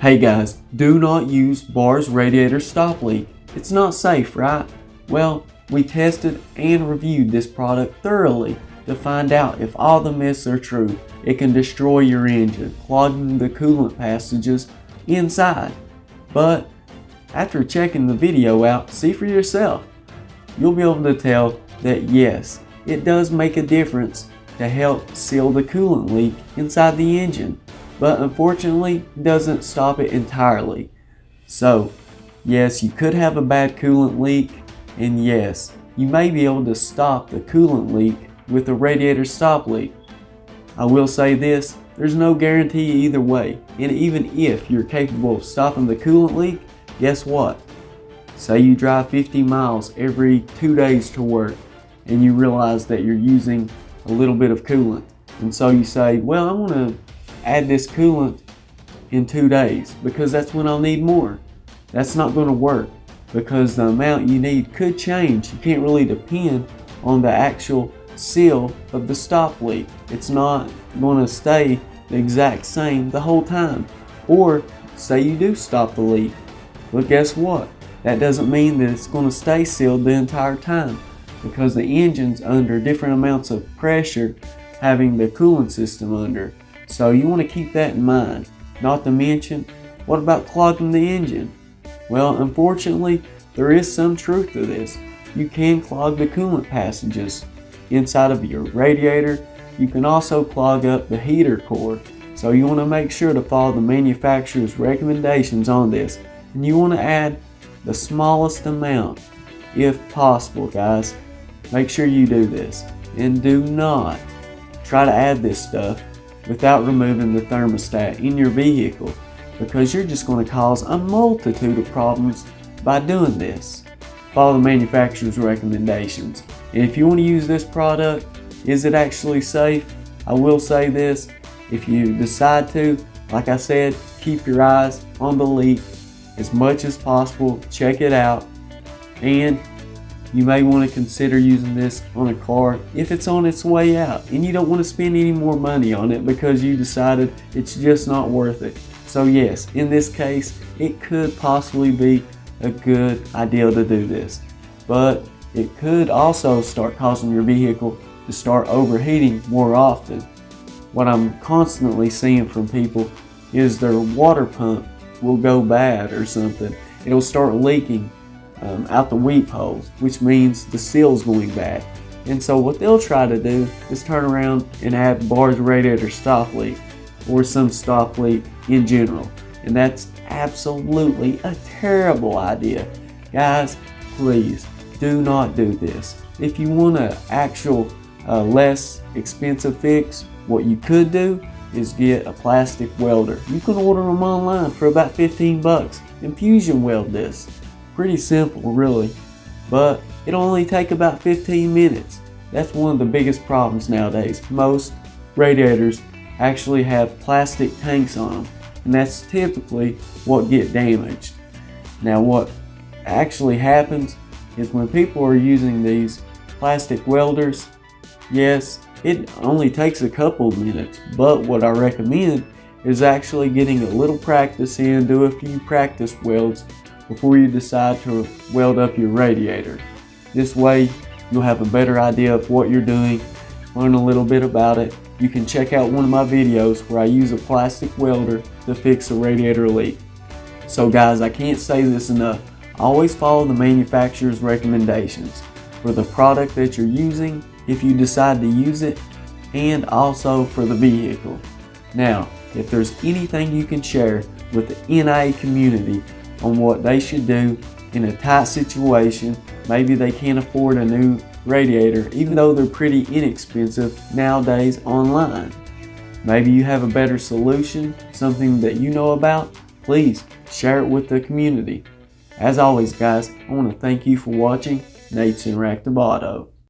Hey guys, do not use Bar's radiator stop leak. It's not safe, right? Well, we tested and reviewed this product thoroughly to find out if all the myths are true. It can destroy your engine, clogging the coolant passages inside. But after checking the video out, see for yourself. You'll be able to tell that yes, it does make a difference to help seal the coolant leak inside the engine, but unfortunately doesn't stop it entirely. So yes, you could have a bad coolant leak, and yes, you may be able to stop the coolant leak with a radiator stop leak. I will say this, there's no guarantee either way, and even if you're capable of stopping the coolant leak, guess what? Say you drive 50 miles every 2 days to work and you realize that you're using a little bit of coolant, and so you say, well, I want to add this coolant in 2 days because that's when I'll need more. That's not going to work because the amount you need could change. You can't really depend on the actual seal of the stop leak. It's not going to stay the exact same the whole time. Or say you do stop the leak, but guess what? That doesn't mean that it's going to stay sealed the entire time because the engine's under different amounts of pressure having the coolant system under. So you want to keep that in mind. Not to mention, what about clogging the engine? Well, unfortunately, there is some truth to this. You can clog the coolant passages inside of your radiator. You can also clog up the heater core. So you want to make sure to follow the manufacturer's recommendations on this. And you want to add the smallest amount if possible, guys. Make sure you do this. And do not try to add this stuff without removing the thermostat in your vehicle, because you're just going to cause a multitude of problems by doing this. Follow the manufacturer's recommendations. And if you want to use this product, is it actually safe? I will say this, if you decide to, like I said, keep your eyes on the leak as much as possible, check it out, and you may want to consider using this on a car if it's on its way out and you don't want to spend any more money on it because you decided it's just not worth it. So yes, in this case, it could possibly be a good idea to do this, but it could also start causing your vehicle to start overheating more often. What I'm constantly seeing from people is their water pump will go bad or something. It'll start leaking out the weep hole, which means the seal's going bad. And so what they'll try to do is turn around and add Bar's radiator stop leak or some stop leak in general. And that's absolutely a terrible idea. Guys, please do not do this. If you want an actual less expensive fix, what you could do is get a plastic welder. You can order them online for about 15 bucks and fusion weld this. Pretty simple, really, but it'll only take about 15 minutes. That's one of the biggest problems nowadays. Most radiators actually have plastic tanks on them, and that's typically what get damaged. Now what actually happens is when people are using these plastic welders, yes, it only takes a couple of minutes, but what I recommend is actually getting a little practice in, do a few practice welds before you decide to weld up your radiator. This way you'll have a better idea of what you're doing, learn a little bit about it. You can check out one of my videos where I use a plastic welder to fix a radiator leak. So guys, I can't say this enough. Always follow the manufacturer's recommendations for the product that you're using if you decide to use it, and also for the vehicle. Now, if there's anything you can share with the NIA community on what they should do in a tight situation, maybe they can't afford a new radiator even though they're pretty inexpensive nowadays online. Maybe you have a better solution, something that you know about, please share it with the community. As always guys, I want to thank you for watching Nate's Interactive Auto.